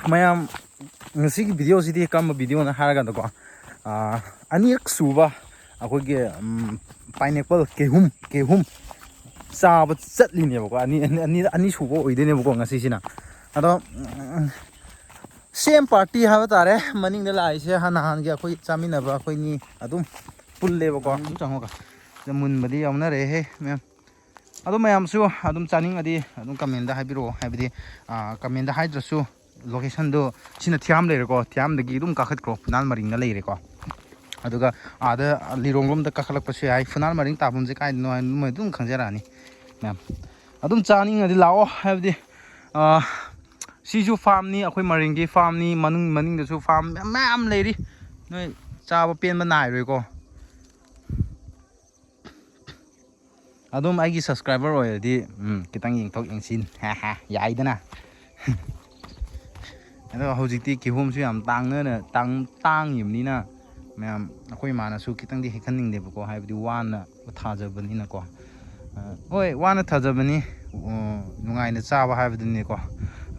ꯃꯌꯥꯝ ꯉꯁꯤꯒꯤ ꯚꯤꯗꯤꯑꯣꯁꯤꯗꯤ ꯀꯔꯝꯕ ꯚꯤꯗꯤꯑꯣꯅ ꯍꯥꯏꯔꯀꯥꯟꯗꯀꯣ ꯑꯅꯤꯔꯛ ꯁꯨꯕ ꯑꯩꯈꯣꯏꯒꯤ ꯄꯥꯏꯅꯦꯄꯜ ꯀꯦꯍꯨꯝ ꯆꯥꯕ ꯆꯠꯂꯤꯅꯦꯕꯀꯣ ꯑꯅꯤ ꯁꯨꯕ ꯑꯣꯏꯗꯣꯏꯅꯦꯕꯀꯣ ꯉꯁꯤꯁꯤꯅ ꯑꯗꯣ ꯁꯦꯝ ꯄꯥꯔꯇꯤ ꯍꯥꯏꯕ ꯇꯥꯔꯦ ꯃꯅꯤꯡꯗ ꯂꯥꯛꯏꯁꯦ ꯅꯍꯥꯟꯒꯤ ꯑꯩꯈꯣꯏ ꯆꯥꯃꯤꯟꯅꯕ ꯑꯩꯈꯣꯏꯅꯤ ꯑꯗꯨꯝ ꯄꯨꯜꯂꯦꯕꯀꯣ ꯑꯗꯨꯝ ꯆꯪꯉꯣꯀ ꯃꯨꯟꯕꯗꯤ ꯌꯥꯎꯅꯔꯦꯍꯦ ꯃꯌꯥꯝ ꯑꯗꯣ ꯃꯌꯥꯝꯁꯨ ꯑꯗꯨꯝ ꯆꯥꯅꯤꯡꯉꯗꯤ ꯑꯗꯨꯝ ꯀꯃꯦꯟꯗ ꯍꯥꯏꯕꯤꯔꯛꯑꯣ ꯍꯥꯏꯕꯗꯤ ꯀꯃꯦꯟꯗ ꯍꯥꯏꯗ꯭ꯔꯁꯨ ꯂꯣꯀꯦꯁꯟꯗꯣ ꯁꯤꯅ ꯊꯤꯌꯥꯝ ꯂꯩꯔꯦꯀꯣ ꯊꯤꯌꯥꯝꯗꯒꯤ ꯑꯗꯨꯝ ꯀꯥꯈꯠꯈ꯭ꯔꯣ ꯐꯨꯅꯥꯜ ꯃꯔꯤꯡꯗ ꯂꯩꯔꯦꯀꯣ ꯑꯗꯨꯒ ꯑꯥꯗ ꯂꯤꯂꯣꯡꯂꯣꯝꯗ ꯀꯥꯈꯠꯂꯛꯄꯁꯨ ꯌꯥꯏ ꯐꯨꯅꯥꯜ ꯃꯔꯤꯡ ꯇꯥꯐꯝꯁꯦ ꯀꯥꯏꯗꯅꯣ ꯍꯥꯏꯅ ꯃꯣꯏ ꯑꯗꯨꯝ ꯈꯪꯖꯔꯛꯑꯅꯤ ꯃꯌꯥꯝ ꯑꯗꯨꯝ ꯆꯥꯅꯤꯡꯉꯗꯤ ꯂꯥꯛꯑꯣ ꯍꯥꯏꯕꯗꯤ ꯁꯤꯁꯨ ꯐꯥꯔꯝꯅꯤ ꯑꯩꯈꯣꯏ ꯃꯔꯤꯡꯒꯤ ꯐꯥꯔꯝꯅꯤ ꯃꯅꯤꯡꯗꯁꯨ ꯐꯥꯔꯝ ꯃꯌꯥꯝ ꯂꯩꯔꯤ ꯅꯣꯏ ꯆꯥꯕ ꯄꯦꯟꯕ ꯅꯥꯏꯔꯣꯏꯀꯣ ꯑꯗꯨꯝ ꯑꯩꯒꯤ ꯁꯕꯁꯀ꯭ꯔꯥꯏꯕꯔ ꯑꯣꯏꯔꯗꯤ ꯈꯤꯇꯪ ꯌꯦꯡꯊꯣꯛ ꯌꯦꯡꯁꯤꯟ ꯌꯥꯏꯗꯅ ꯑꯗꯣ ꯍꯧꯖꯤꯛꯇꯤ ꯀꯤꯍꯣꯝꯁꯨ ꯌꯥꯝ ꯇꯥꯡꯉꯤꯕꯅꯤꯅ ꯃꯌꯥꯝ ꯑꯩꯈꯣꯏ ꯏꯃꯥꯅꯁꯨ ꯈꯤꯇꯪꯗꯤ ꯍꯦꯛꯍꯟꯅꯤꯡꯗꯦꯕꯀꯣ ꯍꯥꯏꯕꯗꯤ ꯋꯥꯅ ꯊꯥꯖꯕꯅꯤꯅꯀꯣ ꯍꯣꯏ ꯋꯥꯅ ꯊꯥꯖꯕꯅꯤ ꯅꯨꯡꯉꯥꯏꯅ ꯆꯥꯕ ꯍꯥꯏꯕꯗꯨꯅꯤꯀꯣ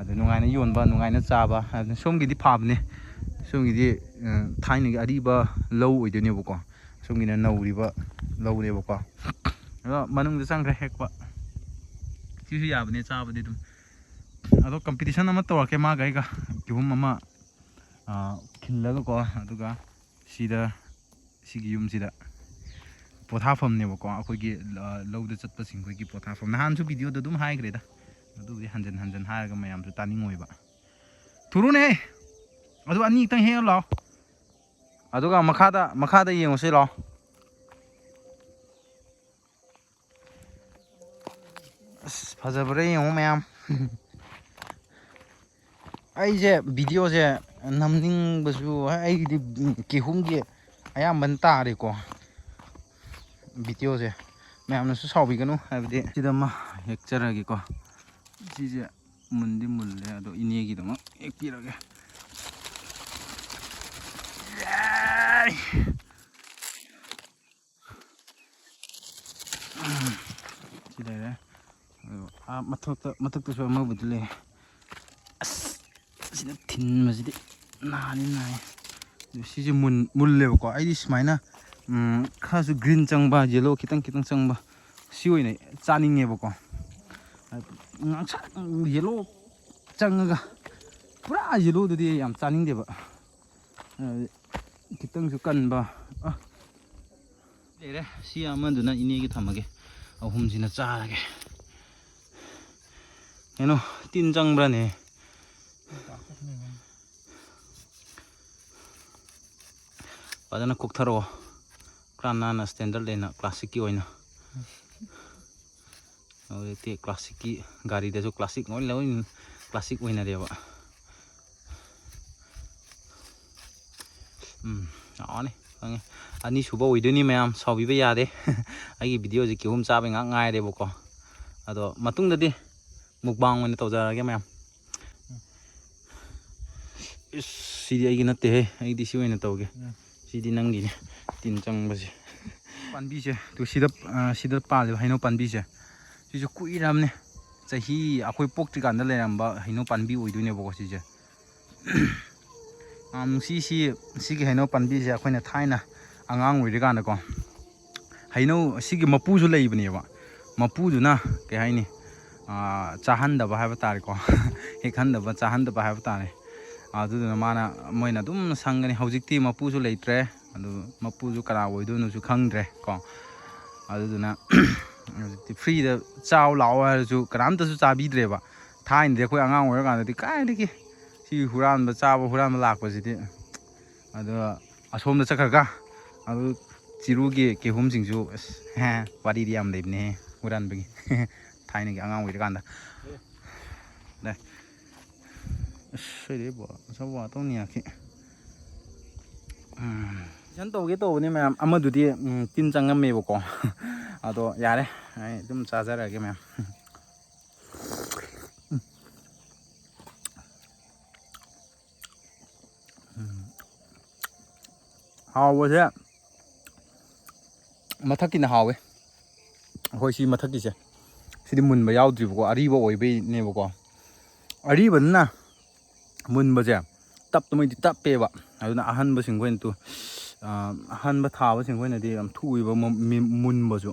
ꯑꯗꯨ ꯅꯨꯡꯉꯥꯏꯅ ꯌꯣꯟꯕ ꯅꯨꯡꯉꯥꯏꯅ ꯆꯥꯕ ꯍꯥꯏꯕꯗꯤ ꯁꯣꯝꯒꯤꯗꯤ ꯐꯥꯕꯅꯦ ꯁꯣꯝꯒꯤꯗꯤ ꯊꯥꯏꯅꯒꯤ ꯑꯔꯤꯕ ꯂꯧ ꯑꯣꯏꯗꯣꯏꯅꯦꯕꯀꯣ ꯁꯣꯝꯒꯤꯅ ꯅꯧꯔꯤꯕ ꯂꯧꯅꯦꯕꯀꯣ ꯑꯗꯣ ꯃꯅꯨꯡꯗ ꯆꯪꯈ꯭ꯔꯦ ꯍꯦꯛꯄ ꯁꯤꯁꯨ ꯌꯥꯕꯅꯦ ꯆꯥꯕꯗꯤ ꯑꯗꯨꯝ ꯑꯗꯣ ꯀꯝꯄꯤꯇꯤꯁꯟ ꯑꯃ ꯇꯧꯔꯛꯀꯦ ꯃꯥꯒ ꯑꯩꯒ ꯀꯤꯍꯣꯝ ꯑꯃ ꯈꯤꯜꯂꯒꯀꯣ ꯑꯗꯨꯒ ꯁꯤꯒꯤ ꯌꯨꯝꯁꯤꯗ ꯄꯣꯊꯥꯐꯝꯅꯦꯕꯀꯣ ꯑꯩꯈꯣꯏꯒꯤ ꯂꯧꯗ ꯆꯠꯄꯁꯤꯡꯈꯣꯏꯒꯤ ꯄꯣꯊꯥꯐꯝ ꯅꯍꯥꯟꯁꯨ ꯚꯤꯗꯤꯑꯣꯗ ꯑꯗꯨꯝ ꯍꯥꯏꯈ꯭ꯔꯦꯗ ꯑꯗꯨꯕꯨꯗꯤ ꯍꯟꯖꯤꯟ ꯍꯟꯖꯤꯟ ꯍꯥꯏꯔꯒ ꯃꯌꯥꯝꯁꯨ ꯇꯥꯅꯤꯡꯉꯣꯏꯕ ꯊꯨꯔꯨꯅꯦ ꯑꯗꯨ ꯑꯅꯤꯛꯇꯪ ꯍꯦꯛꯑ ꯂꯥꯛꯑꯣ ꯑꯗꯨꯒ ꯃꯈꯥꯗ ꯌꯦꯡꯉꯨꯁꯤ ꯂꯥꯛꯑꯣ ꯑꯁ ꯐꯖꯕ꯭ꯔꯥ ꯌꯦꯡꯉꯣ ꯃꯌꯥꯝ ꯑꯩꯁꯦ ꯚꯤꯗꯤꯑꯣꯁꯦ ꯅꯝꯅꯤꯡꯕꯁꯨ ꯑꯩꯒꯤꯗꯤ ꯀꯤꯍꯣꯝꯒꯤ ꯑꯌꯥꯝꯕꯅ ꯇꯥꯔꯦꯀꯣ ꯚꯤꯗꯤꯑꯣꯁꯦ ꯃꯌꯥꯝꯅꯁꯨ ꯁꯥꯎꯕꯤꯒꯅꯨ ꯍꯥꯏꯕꯗꯤ ꯁꯤꯗ ꯑꯃ ꯍꯦꯛꯆꯔꯒꯦꯀꯣ ꯁꯤꯁꯦ ꯃꯨꯟꯗꯤ ꯃꯨꯜꯂꯦ ꯑꯗꯣ ꯏꯅꯦꯒꯤꯗꯃꯛ ꯍꯦꯛꯄꯤꯔꯒꯦ ꯁꯤ ꯂꯩꯔꯦ ꯃꯊꯛꯇꯁꯨ ꯑꯃꯕꯨꯗꯤ ꯂꯩ ꯑꯁ ꯁꯤꯗ ꯊꯤꯟꯕꯁꯤꯗꯤ ꯅꯥꯏ ꯁꯤꯁꯦ ꯃꯨꯜꯂꯦꯕꯀꯣ ꯑꯩꯗꯤ ꯁꯨꯃꯥꯏꯅ ꯈꯔꯁꯨ ꯒ꯭ꯔꯤꯟ ꯆꯪꯕ ꯌꯦꯜꯂꯣ ꯈꯤꯇꯪ ꯆꯪꯕ ꯁꯤ ꯑꯣꯏꯅ ꯆꯥꯅꯤꯡꯉꯦꯕꯀꯣ ꯉꯥꯡꯁꯪ ꯌꯦꯜꯂꯣ ꯆꯪꯉꯒ ꯄꯨꯔꯥ ꯌꯦꯜꯂꯣꯗꯨꯗꯤ ꯌꯥꯝ ꯆꯥꯅꯤꯡꯗꯦꯕ ꯈꯤꯇꯪꯁꯨ ꯀꯟꯕ ꯂꯩꯔꯦ ꯁꯤ ꯑꯃꯗꯨꯅ ꯏꯅꯦꯒꯤ ꯊꯝꯃꯒꯦ ꯑꯍꯨꯝꯁꯤꯅ ꯆꯥꯔꯒꯦ ꯀꯩꯅꯣ ꯇꯤꯟ ꯆꯪꯕ꯭ꯔꯅꯦ ꯐꯖꯅ ꯀꯣꯛꯊꯔꯛꯑꯣ ꯈꯔ ꯅꯥꯟꯅ ꯁ꯭ꯇꯦꯟꯗꯔꯠ ꯂꯩꯅ ꯀ꯭ꯂꯥꯁꯤꯛꯀꯤ ꯑꯣꯏꯅ ꯍꯧꯖꯤꯛꯇꯤ ꯀ꯭ꯂꯥꯁꯤꯛꯀꯤ ꯒꯥꯔꯤꯗꯁꯨ ꯀ꯭ꯂꯥꯁꯤꯛ ꯂꯣꯏ ꯀ꯭ꯂꯥꯁꯤꯛ ꯑꯣꯏꯅꯔꯦꯕ ꯌꯥꯎꯔꯅꯤ ꯈꯪꯉꯦ ꯑꯅꯤꯁꯨꯕ ꯑꯣꯏꯗꯣꯏꯅꯤ ꯃꯌꯥꯝ ꯁꯥꯎꯕꯤꯕ ꯌꯥꯗꯦ ꯑꯩꯒꯤ ꯚꯤꯗꯤꯑꯣꯁꯦ ꯀꯤꯍꯣꯝ ꯆꯥꯕꯩ ꯉꯥꯛ ꯉꯥꯏꯔꯦꯕꯀꯣ ꯑꯗꯣ ꯃꯇꯨꯡꯗꯗꯤ ꯃꯨꯛꯕꯥꯡ ꯑꯣꯏꯅ ꯇꯧꯖꯔꯛꯑꯒꯦ ꯃꯌꯥꯝ ꯏꯁ ꯁꯤꯗꯤ ꯑꯩꯒꯤ ꯅꯠꯇꯦꯍꯦ ꯑꯩꯗꯤ ꯁꯤ ꯑꯣꯏꯅ ꯇꯧꯒꯦ ꯁꯤꯗꯤ ꯅꯪꯒꯤꯅꯦ ꯇꯤꯟ ꯆꯪꯕꯁꯦ ꯄꯥꯝꯕꯤꯁꯦ ꯁꯤꯗ ꯄꯥꯜꯂꯤꯕ ꯍꯩꯅꯧ ꯄꯥꯝꯕꯤꯁꯦ ꯁꯤꯁꯨ ꯀꯨꯏꯔꯕꯅꯦ ꯆꯍꯤ ꯑꯩꯈꯣꯏ ꯄꯣꯛꯇ꯭ꯔꯤꯀꯥꯟꯗ ꯂꯩꯔꯝꯕ ꯍꯩꯅꯧ ꯄꯥꯝꯕꯤ ꯑꯣꯏꯗꯣꯏꯅꯦꯕꯀꯣ ꯁꯤꯁꯦ ꯁꯤꯒꯤ ꯍꯩꯅꯧ ꯄꯥꯝꯕꯤꯁꯦ ꯑꯩꯈꯣꯏꯅ ꯊꯥꯏꯅ ꯑꯉꯥꯡ ꯑꯣꯏꯔꯤꯀꯥꯟꯗꯀꯣ ꯍꯩꯅꯧ ꯁꯤꯒꯤ ꯃꯄꯨꯁꯨ ꯂꯩꯕꯅꯦꯕ ꯃꯄꯨꯗꯨꯅ ꯀꯩ ꯍꯥꯏꯅꯤ ꯆꯥꯍꯟꯗꯕ ꯍꯥꯏꯕ ꯇꯥꯔꯦꯀꯣ ꯍꯦꯛꯍꯟꯗꯕ ꯆꯥꯍꯟꯗꯕ ꯍꯥꯏꯕ ꯇꯥꯔꯦ ꯑꯗꯨꯗꯨꯅ ꯃꯣꯏꯅ ꯑꯗꯨꯝ ꯁꯪꯒꯅꯤ ꯍꯧꯖꯤꯛꯇꯤ ꯃꯄꯨꯁꯨ ꯂꯩꯇ꯭ꯔꯦ ꯑꯗꯨ ꯃꯄꯨꯁꯨ ꯀꯅꯥ ꯑꯣꯏꯗꯣꯏꯅꯣꯁꯨ ꯈꯪꯗ꯭ꯔꯦ ꯀꯣ ꯑꯗꯨꯗꯨꯅ ꯍꯧꯖꯤꯛꯇꯤ ꯐ꯭ꯔꯤꯗ ꯆꯥꯎ ꯂꯥꯛꯑꯣ ꯍꯥꯏꯔꯁꯨ ꯀꯅꯥꯝꯇꯁꯨ ꯆꯥꯕꯤꯗ꯭ꯔꯦꯕ ꯊꯥꯏꯅꯗꯤ ꯑꯩꯈꯣꯏ ꯑꯉꯥꯡ ꯑꯣꯏꯔꯀꯥꯟꯗꯗꯤ ꯀꯥꯏꯗꯒꯤ ꯁꯤ ꯍꯨꯔꯥꯟꯕ ꯂꯥꯛꯄꯁꯤꯗꯤ ꯑꯗꯣ ꯑꯁꯣꯝꯗ ꯆꯠꯈ꯭ꯔꯒ ꯑꯗꯨ ꯆꯤꯔꯨꯒꯤ ꯀꯤꯍꯣꯝꯁꯤꯡꯁꯨ ꯑꯁ ꯋꯥꯔꯤꯗꯤ ꯌꯥꯝ ꯂꯩꯕꯅꯦ ꯍꯨꯔꯥꯟꯕꯒꯤ ꯊꯥꯏꯅꯒꯤ ꯑꯉꯥꯡ ꯑꯣꯏꯔꯀꯥꯟꯗ ꯇꯨꯏꯁꯟ ꯇꯧꯒꯦ ꯇꯧꯕꯅꯤ ꯃꯌꯥꯝ ꯑꯃꯗꯨꯗꯤ ꯇꯤꯟ ꯆꯪꯉꯝꯃꯦꯕꯀꯣ ꯑꯗꯣ ꯌꯥꯔꯦ ꯑꯩ ꯑꯗꯨꯝ ꯆꯥꯖꯔꯛꯑꯒꯦ ꯃꯌꯥꯝ ꯍꯥꯎꯕꯁꯦ ꯃꯊꯛꯀꯤꯅ ꯍꯥꯎꯋꯦ ꯑꯩꯈꯣꯏ ꯁꯤ ꯃꯊꯛꯀꯤꯁꯦ ꯁꯤꯗꯤ ꯃꯨꯟꯕ ꯌꯥꯎꯗ꯭ꯔꯤꯕꯀꯣ ꯑꯔꯤꯕ ꯑꯣꯏꯕꯩꯅꯦꯕꯀꯣ ꯑꯔꯤꯕꯅꯤꯅ ꯃꯨꯟꯕꯁꯦ ꯇꯞꯇꯃꯩꯗꯤ ꯇꯞꯄꯦꯕ ꯑꯗꯨꯅ ꯑꯍꯟꯕꯁꯤꯡꯈꯣꯏꯅ ꯑꯍꯟꯕ ꯊꯥꯕꯁꯤꯡꯈꯣꯏꯅꯗꯤ ꯌꯥꯝ ꯊꯨꯏꯕ ꯃꯨꯟꯕꯁꯨ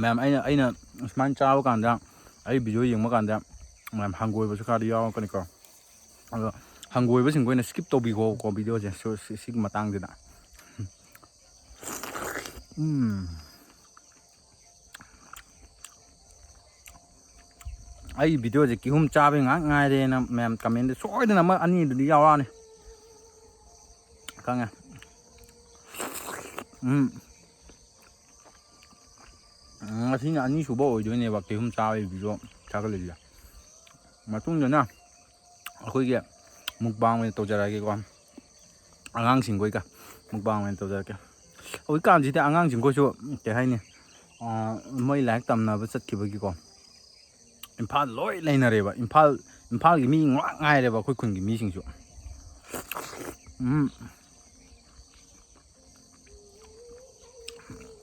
ꯃꯌꯥꯝ ꯑꯩꯅ ꯁꯨꯃꯥꯏꯅ ꯆꯥꯕ ꯀꯥꯟꯗ ꯑꯩ ꯚꯤꯗꯤꯑꯣ ꯌꯦꯡꯕ ꯀꯥꯟꯗ ꯃꯌꯥꯝ ꯍꯪꯒꯣꯏꯕꯁꯨ ꯈꯔꯗꯤ ꯌꯥꯎꯔꯛꯀꯅꯤꯀꯣ ꯑꯗꯣ ꯍꯪꯒꯣꯏꯕꯁꯤꯡꯈꯣꯏꯅ ꯁ꯭ꯀꯤꯞ ꯇꯧꯕꯤꯈꯣꯀꯣ ꯚꯤꯗꯤꯑꯣꯁꯦ ꯁꯤꯒꯤ ꯃꯇꯥꯡꯁꯤꯗ ꯑꯩ ꯚꯤꯗꯤꯑꯣꯁꯦ ꯀꯤꯍꯣꯝ ꯆꯥꯕꯩ ꯉꯥꯏꯍꯥꯛ ꯉꯥꯏꯔꯦꯅ ꯃꯌꯥꯝ ꯀꯃꯦꯟꯗ ꯁꯣꯏꯗꯅ ꯑꯃ ꯑꯅꯤꯗꯨꯗꯤ ꯌꯥꯎꯔꯛꯑꯅꯤ ꯈꯪꯉꯦ ꯉꯁꯤꯅ ꯑꯅꯤꯁꯨꯕ ꯑꯣꯏꯗꯣꯏꯅꯦꯕ ꯀꯤꯍꯣꯝ ꯆꯥꯕꯒꯤ ꯚꯤꯗꯤꯑꯣ ꯊꯥꯒꯠꯂꯤꯁꯦ ꯃꯇꯨꯡꯗꯅ ꯑꯩꯈꯣꯏꯒꯤ ꯃꯨꯛꯕꯥꯡ ꯑꯣꯏꯅ ꯇꯧꯖꯔꯛꯑꯒꯦꯀꯣ ꯑꯉꯥꯡꯁꯤꯡꯈꯣꯏꯒ ꯃꯨꯛꯕꯥꯡ ꯑꯣꯏꯅ ꯇꯧꯖꯔꯛꯀꯦ ꯍꯧꯖꯤꯛꯀꯥꯟꯁꯤꯗꯤ ꯑꯉꯥꯡꯁꯤꯡꯈꯣꯏꯁꯨ ꯀꯩ ꯍꯥꯏꯅꯤ ꯃꯣꯏ ꯂꯥꯏꯔꯤꯛꯇꯝꯅꯕ ꯆꯠꯈꯤꯕꯒꯤꯀꯣ ꯏꯝꯐꯥꯜ ꯂꯣꯏ ꯂꯩꯅꯔꯦꯕ ꯏꯝꯐꯥꯜꯒꯤ ꯃꯤ ꯉꯥꯛ ꯉꯥꯏꯔꯦꯕ ꯑꯩꯈꯣꯏ ꯈꯨꯟꯒꯤ ꯃꯤꯁꯤꯡꯁꯨ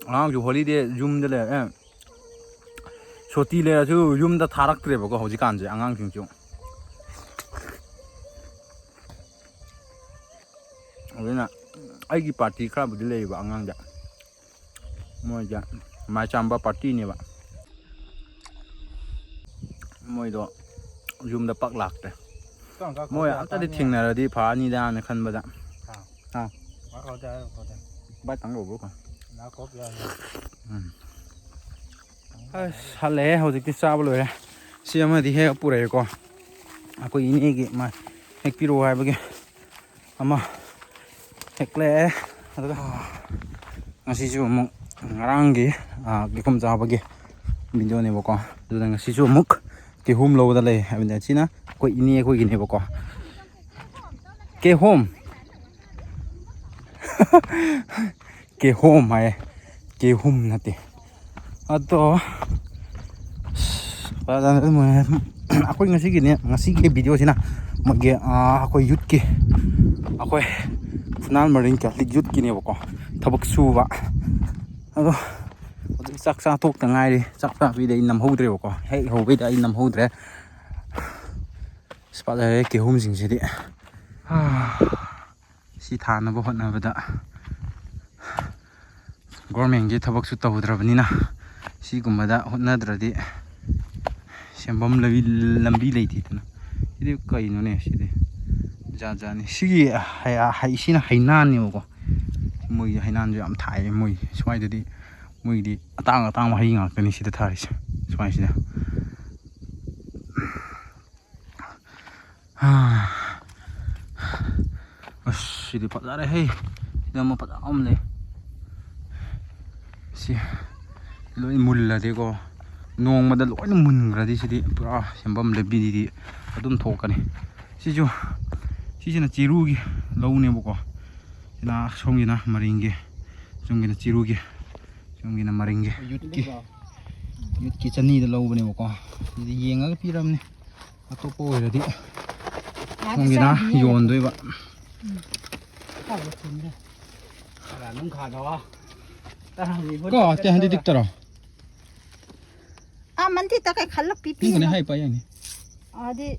ꯑꯉꯥꯡꯁꯨ ꯍꯣꯂꯤꯗꯦ ꯌꯨꯝꯗ ꯂꯩꯔꯦ ꯁꯣꯇꯤ ꯂꯩꯔꯁꯨ ꯌꯨꯝꯗ ꯊꯥꯔꯛꯇ꯭ꯔꯦꯕꯀꯣ ꯍꯧꯖꯤꯛꯀꯥꯟꯁꯦ ꯑꯉꯥꯡꯁꯤꯡꯁꯨ ꯑꯗꯨꯅ ꯑꯩꯒꯤ ꯄꯥꯔꯇꯤ ꯈꯔꯕꯨꯗꯤ ꯂꯩꯌꯦꯕ ꯑꯉꯥꯡꯗ ꯃꯣꯏꯁꯦ ꯃꯥꯏꯆꯥꯝꯕ ꯄꯥꯔꯇꯤꯅꯦꯕ ꯃꯣꯏꯗꯣ ꯌꯨꯝꯗ ꯄꯛ ꯂꯥꯛꯇ꯭ꯔꯦ ꯃꯣꯏ ꯑꯝꯇꯗꯤ ꯊꯦꯡꯅꯔꯗꯤ ꯐꯅꯤꯗꯥꯅ ꯈꯟꯕꯗ ꯚꯥꯏ ꯇꯪꯍꯧꯕ꯭ꯔꯣ ꯑꯁ ꯍꯜꯂꯛꯑꯦ ꯍꯧꯖꯤꯛꯇꯤ ꯆꯥꯕ ꯂꯣꯏꯔꯦ ꯁꯤ ꯑꯃꯗꯤ ꯍꯦꯛ ꯄꯨꯔꯛꯑꯦꯀꯣ ꯑꯩꯈꯣꯏ ꯏꯅꯦꯒꯤ ꯍꯦꯛꯄꯤꯔꯛꯑꯣ ꯍꯥꯏꯕꯒꯤ ꯑꯃ ꯍꯦꯛꯂꯛꯑꯦ ꯑꯗꯨꯒ ꯉꯁꯤꯁꯨ ꯑꯃꯨꯛ ꯉꯔꯥꯡꯒꯤ ꯀꯤꯍꯣꯝ ꯆꯥꯕꯒꯤ ꯚꯤꯗꯤꯑꯣꯅꯦꯕꯀꯣ ꯑꯗꯨꯗ ꯉꯁꯤꯁꯨ ꯑꯃꯨꯛ ꯀꯤꯍꯣꯝ ꯂꯧꯕꯗ ꯂꯩ ꯍꯥꯏꯕꯅꯤ ꯑꯁꯤꯅ ꯑꯩꯈꯣꯏ ꯏꯅꯦ ꯑꯩꯈꯣꯏꯒꯤꯅꯦꯕꯀꯣ ꯀꯤꯍꯣꯝ ꯀꯤꯍꯣꯝ ꯍꯥꯏꯌꯦ ꯀꯤꯍꯣꯝ ꯅꯠꯇꯦ ꯑꯗꯣ ꯑꯩꯈꯣꯏ ꯉꯁꯤꯒꯤ ꯚꯤꯗꯤꯑꯣꯁꯤꯅ ꯃꯣꯏꯒꯤ ꯑꯩꯈꯣꯏ ꯌꯨꯠꯀꯤ ꯑꯩꯈꯣꯏ ꯐꯨꯅꯥꯜ ꯃꯔꯤꯡ ꯀꯦꯊꯂꯤꯛ ꯌꯨꯠꯀꯤꯅꯦꯕꯀꯣ ꯊꯕꯛ ꯁꯨꯕ ꯑꯗꯣ ꯍꯧꯖꯤꯛ ꯆꯥꯛ ꯆꯥꯊꯣꯛꯇ ꯉꯥꯏꯔꯤ ꯆꯥꯛ ꯆꯥꯕꯩꯗ ꯑꯩ ꯅꯝꯍꯧꯗ꯭ꯔꯦꯕꯀꯣ ꯍꯦꯛ ꯍꯧꯕꯩꯗ ꯑꯩ ꯅꯝꯍꯧꯗ꯭ꯔꯦ ꯐꯖꯔꯦ ꯀꯤꯍꯣꯝꯁꯤꯡꯁꯤꯗꯤ ꯁꯤ ꯊꯥꯅꯕ ꯍꯣꯠꯅꯕꯗ ꯒꯣꯔꯃꯦꯟꯒꯤ ꯊꯕꯛꯁꯨ ꯇꯧꯗ꯭ꯔꯕꯅꯤꯅ ꯁꯤꯒꯨꯝꯕꯗ ꯍꯣꯠꯅꯗ꯭ꯔꯗꯤ ꯁꯦꯟꯐꯝ ꯂꯝꯕꯤ ꯂꯩꯇꯦꯗꯅ ꯁꯤꯗꯤ ꯀꯩꯅꯣꯅꯦ ꯁꯤꯗꯤ ꯖꯥꯠ ꯖꯥꯠꯅꯤ ꯁꯤꯅ ꯍꯩꯅꯥꯟꯅꯦꯕꯀꯣ ꯃꯣꯏꯒꯤ ꯍꯩꯅꯥꯟꯁꯨ ꯌꯥꯝ ꯊꯥꯏꯌꯦ ꯃꯣꯏ ꯁ꯭ꯋꯥꯏꯗꯗꯤ ꯃꯣꯏꯒꯤꯗꯤ ꯑꯇꯥꯡꯕ ꯍꯩ ꯉꯥꯛꯇꯅꯤ ꯁꯤꯗ ꯊꯥꯔꯤꯁꯦ ꯁ꯭ꯋꯥꯏꯁꯤꯗ ꯑꯁ ꯁꯤꯗꯤ ꯐꯖꯔꯦ ꯁꯤꯗ ꯑꯃ ꯐꯖꯕ ꯑꯃ ꯂꯩ ꯁꯤ ꯂꯣꯏ ꯃꯨꯜꯂꯗꯤꯀꯣ ꯅꯣꯡꯃꯗ ꯂꯣꯏꯅ ꯃꯨꯟꯈ꯭ꯔꯗꯤ ꯁꯤꯗꯤ ꯄꯨꯔꯥ ꯁꯦꯟꯐꯝ ꯂꯝꯕꯤꯗꯤ ꯑꯗꯨꯝ ꯊꯣꯛꯀꯅꯤ ꯁꯤꯁꯤꯅ ꯆꯤꯔꯨꯒꯤ ꯂꯧꯅꯦꯕꯀꯣ ꯁꯤꯅ ꯁꯣꯝꯒꯤꯅ ꯃꯔꯤꯡꯒꯤ ꯁꯣꯝꯒꯤꯅ ꯆꯤꯔꯨꯒꯤ ꯁꯣꯝꯒꯤꯅ ꯃꯔꯤꯡꯒꯤ ꯌꯨꯠꯀꯤ ꯆꯅꯤꯗ ꯂꯧꯕꯅꯦꯕꯀꯣ ꯁꯤꯗꯤ ꯌꯦꯡꯉꯒ ꯄꯤꯔꯕꯅꯤ ꯑꯇꯣꯞꯄ ꯑꯣꯏꯔꯗꯤ ꯁꯣꯝꯒꯤꯅ ꯌꯣꯟꯗꯣꯏꯕ ꯀꯣ ꯇꯦ ꯍꯟꯗꯤ ꯗꯤꯛꯇꯔꯣ ꯃꯟꯗꯤ ꯇ ꯀꯩ ꯈꯜꯂꯛ ꯄꯤꯄꯤ ꯅꯪ ꯍꯥꯏ ꯄꯥ ꯌꯥꯅꯤ ꯑꯗꯤ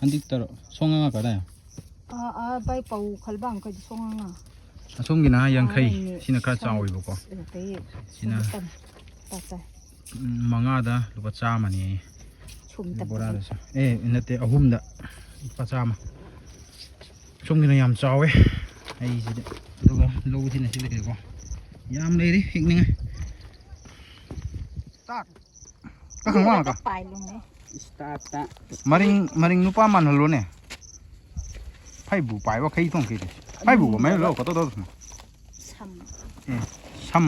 ꯍꯟꯗꯤꯛꯇꯔꯣ ꯁꯣꯉꯥ ꯀꯗꯥ ꯕꯥꯏ ꯄꯧ ꯈꯜꯕꯥꯡ ꯀꯩꯗꯤ ꯁꯣꯉꯥꯡꯉ ꯑꯁꯣꯝꯒꯤꯅ ꯌꯥꯡꯈꯩ ꯁꯤꯅ ꯈꯔ ꯆꯥꯎꯋꯦꯕꯀꯣ ꯁꯤꯅ ꯃꯉꯥꯗ ꯂꯨꯄꯥ 100ꯅꯤ ꯕꯣꯔꯥꯗꯁꯨ ꯅꯠꯇꯦ ꯑꯍꯨꯝꯗ ꯂꯨꯄꯥ 100 ꯁꯣꯝꯒꯤꯅ ꯌꯥꯝ ꯆꯥꯎꯋꯦ ꯑꯩꯁꯤꯗꯤ ꯑꯗꯨꯒ ꯂꯧꯕꯁꯤꯅ ꯁꯤ ꯂꯩꯀꯣ ꯌꯥꯝ ꯂꯩꯔꯤ ꯍꯦꯛꯅꯤꯡꯉꯥꯏ ꯃꯔꯤꯡ ꯅꯨꯄꯥ ꯃꯥꯟꯍꯜꯂꯣꯅꯦ ꯐꯩꯕꯨ ꯄꯥꯏꯕ ꯈꯩ ꯊꯣꯡꯈꯤꯗꯤ ꯐꯩꯕꯨ ꯃꯩ ꯂꯧ ꯀꯇꯧ ꯁꯝ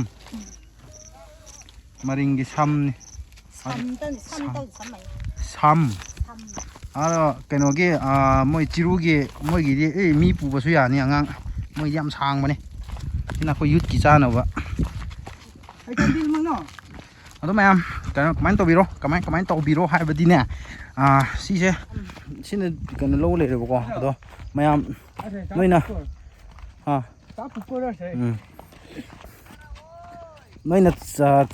ꯃꯔꯤꯡꯒꯤ ꯁꯝꯅꯤ ꯁꯝ ꯑꯗꯣ ꯀꯩꯅꯣꯒꯤ ꯃꯣꯏ ꯆꯤꯔꯨꯒꯤ ꯃꯣꯏꯒꯤꯗꯤ ꯃꯤ ꯄꯨꯕꯁꯨ ꯌꯥꯅꯤ ꯑꯉꯥꯡ ꯃꯣꯏꯗꯤ ꯌꯥꯝ ꯁꯥꯡꯕꯅꯦ ꯁꯤꯅ ꯑꯩꯈꯣꯏ ꯌꯨꯠꯀꯤ ꯆꯥꯅꯕ ꯑꯗꯣ ꯃꯌꯥꯝ ꯀꯃꯥꯏꯅ ꯇꯧꯕꯤꯔꯣ ꯍꯥꯏꯕꯗꯤꯅꯦ ꯁꯤꯁꯦ ꯁꯤꯅ ꯀꯩꯅꯣ ꯂꯧ ꯂꯩꯔꯦꯕꯀꯣ ꯑꯗꯣ ꯃꯌꯥꯝ ꯅꯣꯏꯅ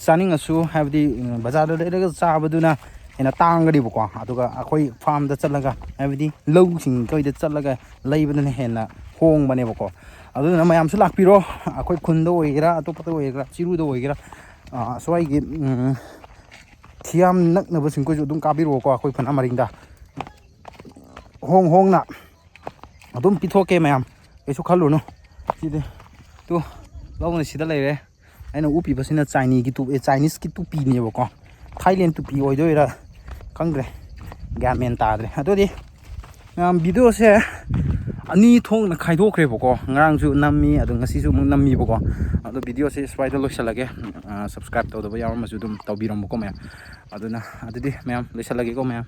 ꯆꯥꯅꯤꯡꯉꯁꯨ ꯍꯥꯏꯕꯗꯤ ꯕꯖꯥꯔꯗ ꯂꯩꯔꯒ ꯆꯥꯕꯗꯨꯅ ꯍꯦꯟꯅ ꯇꯥꯡꯒꯅꯤꯕꯀꯣ ꯑꯗꯨꯒ ꯑꯩꯈꯣꯏ ꯐꯥꯔꯝꯗ ꯆꯠꯂꯒ ꯍꯥꯏꯕꯗꯤ ꯂꯧꯁꯤꯡ ꯑꯩꯈꯣꯏꯗ ꯆꯠꯂꯒ ꯂꯩꯕꯗꯨꯅ ꯍꯦꯟꯅ ꯍꯣꯡꯕꯅꯦꯕꯀꯣ ꯑꯗꯨꯅ ꯃꯌꯥꯝꯁꯨ ꯂꯥꯛꯄꯤꯔꯣ ꯑꯩꯈꯣꯏ ꯈꯨꯟꯗ ꯑꯣꯏꯒꯦꯔꯥ ꯑꯇꯣꯞꯄꯗ ꯑꯣꯏꯒꯦꯔꯥ ꯆꯤꯔꯨꯗ ꯑꯣꯏꯒꯦꯔꯥ ꯁ꯭ꯋꯥꯏꯒꯤ ꯊꯤꯌꯥꯝ ꯅꯛꯅꯕꯁꯤꯡꯈꯣꯏꯁꯨ ꯑꯗꯨꯝ ꯀꯥꯕꯤꯔꯛꯑꯣꯀꯣ ꯑꯩꯈꯣꯏ ꯐꯅ ꯃꯔꯤꯡꯗ ꯍꯣꯡꯅ ꯑꯗꯨꯝ ꯄꯤꯊꯣꯛꯀꯦ ꯃꯌꯥꯝ ꯀꯩꯁꯨ ꯈꯜꯂꯨꯅꯨ ꯁꯤꯗꯤ ꯇꯨ ꯂꯧꯅ ꯁꯤꯗ ꯂꯩꯔꯦ ꯑꯩꯅ ꯎꯞꯄꯤꯕꯁꯤꯅ ꯆꯥꯏꯅꯤꯁꯀꯤ ꯇꯨꯄꯤꯅꯦꯕꯀꯣ ꯊꯥꯏꯂꯦꯟ ꯇꯨꯄꯤ ꯑꯣꯏꯗꯣꯏꯔꯥ ꯈꯪꯗ꯭ꯔꯦ ꯒ꯭ꯌꯥꯟ ꯃꯦꯟ ꯇꯥꯗ꯭ꯔꯦ ꯑꯗꯨꯗꯤ ꯃꯌꯥꯝ ꯚꯤꯗꯤꯑꯣꯁꯦ ꯑꯅꯤ ꯊꯣꯛꯅ ꯈꯥꯏꯗꯣꯛꯈ꯭ꯔꯦꯕꯀꯣ ꯉꯔꯥꯡꯁꯨ ꯅꯝꯃꯤ ꯑꯗꯣ ꯉꯁꯤꯁꯨ ꯑꯃꯨꯛ ꯅꯝꯃꯤꯕꯀꯣ ꯑꯗꯣ ꯚꯤꯗꯤꯑꯣꯁꯦ ꯁ꯭ꯋꯥꯏꯗ ꯂꯣꯏꯁꯤꯜꯂꯒꯦ ꯁꯕꯁꯀ꯭ꯔꯥꯏꯕ ꯇꯧꯗꯕ ꯌꯥꯎꯔꯝꯃꯁꯨ ꯑꯗꯨꯝ ꯇꯧꯕꯤꯔꯝꯃꯨꯀꯣ ꯃꯌꯥꯝ ꯑꯗꯨꯗꯤ ꯃꯌꯥꯝ ꯂꯣꯏꯁꯤꯜꯂꯒꯦꯀꯣ ꯃꯌꯥꯝ